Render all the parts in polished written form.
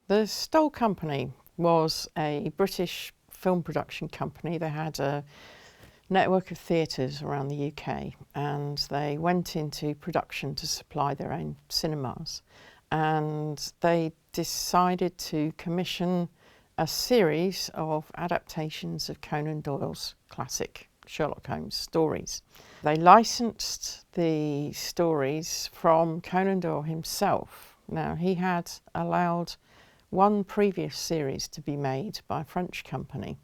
The Stoll Company was a British film production company. They had a network of theatres around the UK, and they went into production to supply their own cinemas. And they decided to commission a series of adaptations of Conan Doyle's classic Sherlock Holmes stories. They licensed the stories from Conan Doyle himself. Now, he had allowed one previous series to be made by a French company,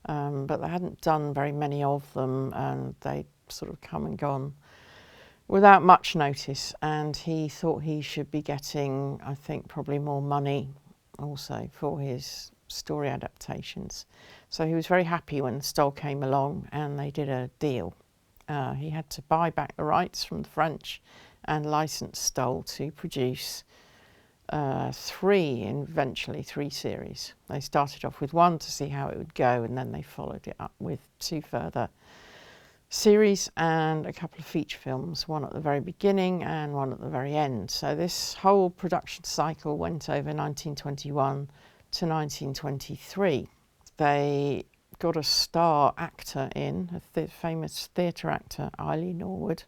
but they hadn't done very many of them, and they'd sort of come and gone without much notice, and he thought he should be getting, I think, probably more money also for his story adaptations. So he was very happy when Stoll came along and they did a deal. He had to buy back the rights from the French and license Stoll to produce eventually three series. They started off with one to see how it would go, and then they followed it up with two further series and a couple of feature films, one at the very beginning and one at the very end. So this whole production cycle went over 1921 to 1923. They got a star actor in, a famous theatre actor, Eille Norwood,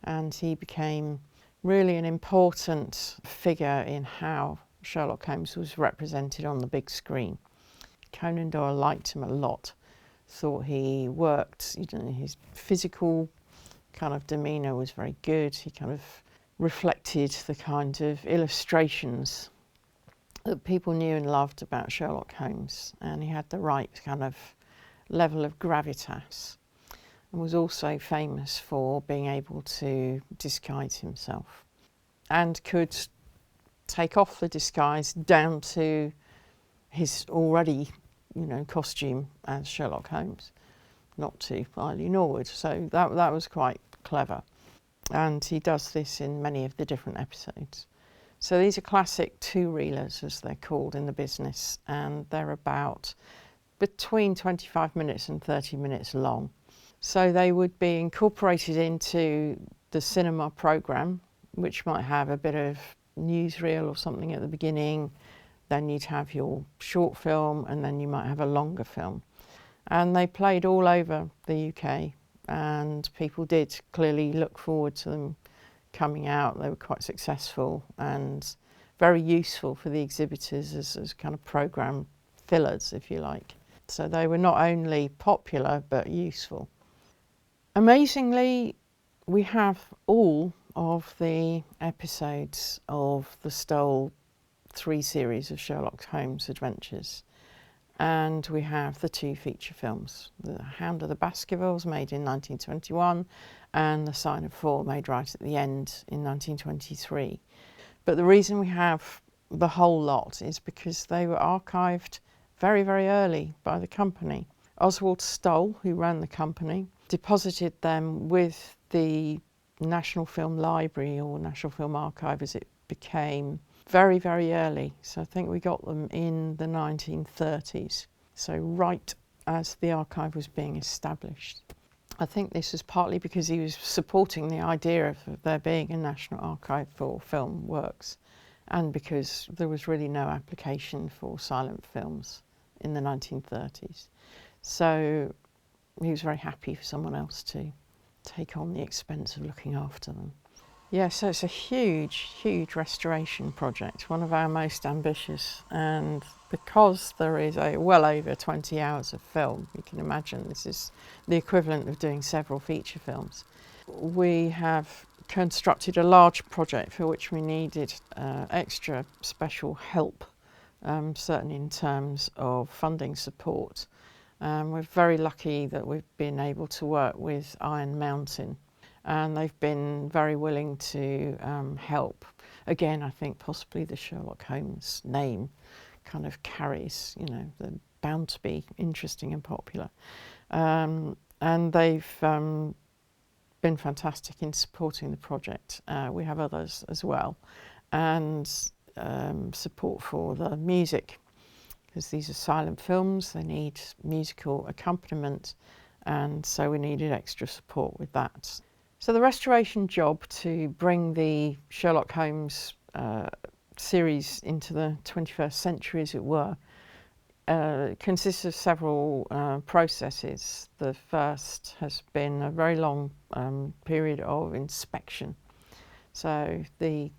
and he became really an important figure in how Sherlock Holmes was represented on the big screen. Conan Doyle liked him a lot, thought he worked, his physical kind of demeanour was very good. He kind of reflected the kind of illustrations that people knew and loved about Sherlock Holmes, and he had the right kind of level of gravitas, and was also famous for being able to disguise himself and could take off the disguise down to his already, costume as Sherlock Holmes, not to Eille Norwood. So that was quite clever. And he does this in many of the different episodes. So these are classic two-reelers, as they're called in the business, and they're about between 25 minutes and 30 minutes long. So they would be incorporated into the cinema programme, which might have a bit of newsreel or something at the beginning. Then you'd have your short film, and then you might have a longer film. And they played all over the UK, and people did clearly look forward to them coming out. They were quite successful and very useful for the exhibitors as kind of programme fillers, if you like. So they were not only popular, but useful. Amazingly, we have all of the episodes of the Stoll 3 series of Sherlock Holmes adventures, and we have the 2 feature films, The Hound of the Baskervilles, made in 1921, and The Sign of 4, made right at the end in 1923. But the reason we have the whole lot is because they were archived very, very early by the company. Oswald Stoll, who ran the company, deposited them with the National Film Library, or National Film Archive as it became, very, very early. So I think we got them in the 1930s, so right as the archive was being established. I think this was partly because he was supporting the idea of there being a National Archive for film works, and because there was really no application for silent films in the 1930s. So he was very happy for someone else to take on the expense of looking after them. Yeah, so it's a huge, huge restoration project, one of our most ambitious, and because there is well over 20 hours of film, you can imagine this is the equivalent of doing several feature films. We have constructed a large project for which we needed extra special help, certainly in terms of funding support. We're very lucky that we've been able to work with Iron Mountain, and they've been very willing to help. Again, I think possibly the Sherlock Holmes name kind of carries, they're bound to be interesting and popular. And they've been fantastic in supporting the project. We have others as well, and support for the music, because these are silent films, they need musical accompaniment, and so we needed extra support with that. So the restoration job to bring the Sherlock Holmes series into the 21st century, as it were, consists of several processes. The first has been a very long period of inspection. So the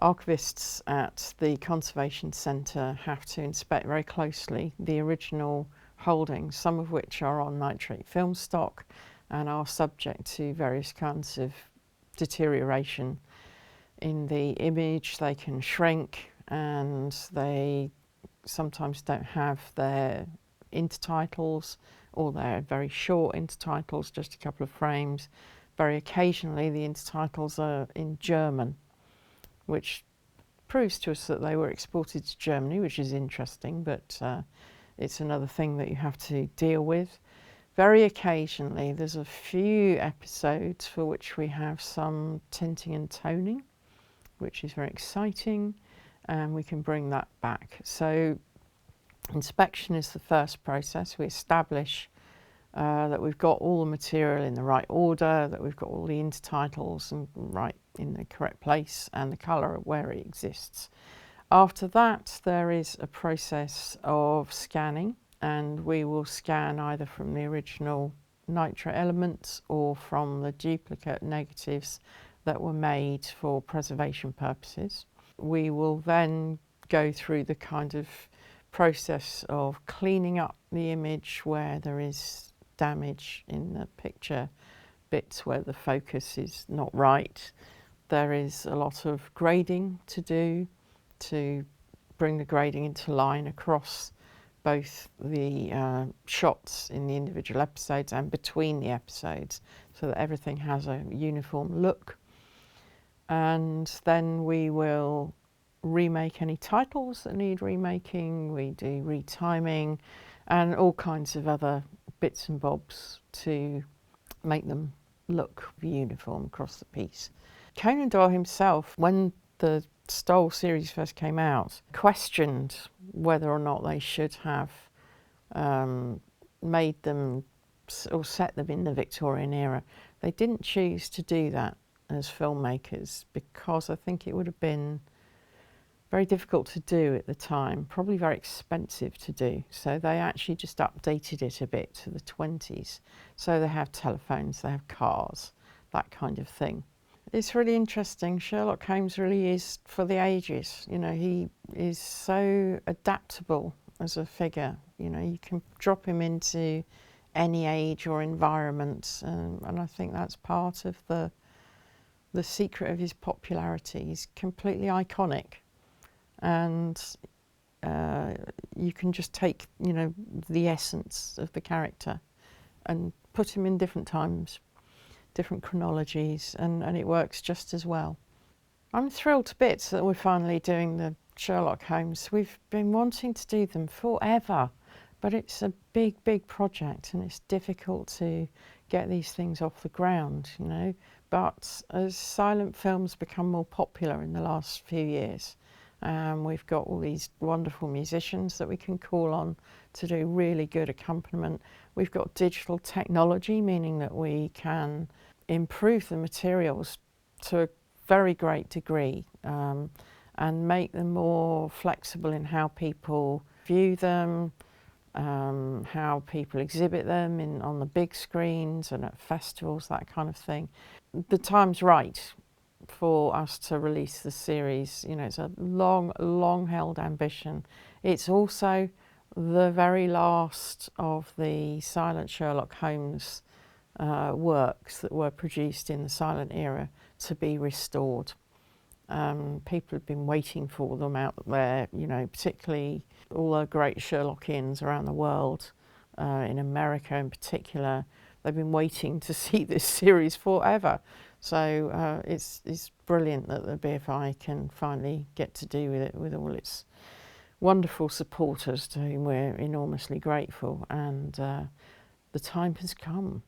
archivists at the Conservation Centre have to inspect very closely the original holdings, some of which are on nitrate film stock and are subject to various kinds of deterioration in the image. They can shrink, and they sometimes don't have their intertitles, or they're very short intertitles, just a couple of frames. Very occasionally the intertitles are in German, which proves to us that they were exported to Germany, which is interesting, but it's another thing that you have to deal with. Very occasionally there's a few episodes for which we have some tinting and toning, which is very exciting, and we can bring that back. So inspection is the first process. We establish that we've got all the material in the right order, that we've got all the intertitles and right in the correct place, and the colour where it exists. After that, there is a process of scanning, and we will scan either from the original nitrate elements or from the duplicate negatives that were made for preservation purposes. We will then go through the kind of process of cleaning up the image where there is damage in the picture, bits where the focus is not right. There is a lot of grading to do to bring the grading into line across both the shots in the individual episodes and between the episodes, so that everything has a uniform look. And then we will remake any titles that need remaking. We do retiming and all kinds of other bits and bobs to make them look uniform across the piece. Conan Doyle himself, when the Stoll series first came out, questioned whether or not they should have made them or set them in the Victorian era. They didn't choose to do that as filmmakers because I think it would have been very difficult to do at the time, probably very expensive to do. So they actually just updated it a bit to the 20s. So they have telephones, they have cars, that kind of thing. It's really interesting. Sherlock Holmes really is for the ages. You know, he is so adaptable as a figure. You know, you can drop him into any age or environment, and I think that's part of the secret of his popularity. He's completely iconic, and you can just take, you know, the essence of the character and put him in different times, different chronologies, and it works just as well. I'm thrilled to bits that we're finally doing the Sherlock Holmes. We've been wanting to do them forever, but it's a big project, and it's difficult to get these things off the ground, you know. But as silent films become more popular in the last few years, we've got all these wonderful musicians that we can call on to do really good accompaniment. We've got digital technology, meaning that we can improve the materials to a very great degree, and make them more flexible in how people view them, how people exhibit them on the big screens and at festivals, that kind of thing. The time's right for us to release the series. You know, it's a long held ambition. It's also the very last of the silent Sherlock Holmes works that were produced in the silent era to be restored. People have been waiting for them out there, you know, particularly all the great Sherlockians around the world, in America in particular. They've been waiting to see this series forever. So it's brilliant that the BFI can finally get to do with it, with all its wonderful supporters to whom we're enormously grateful, and the time has come.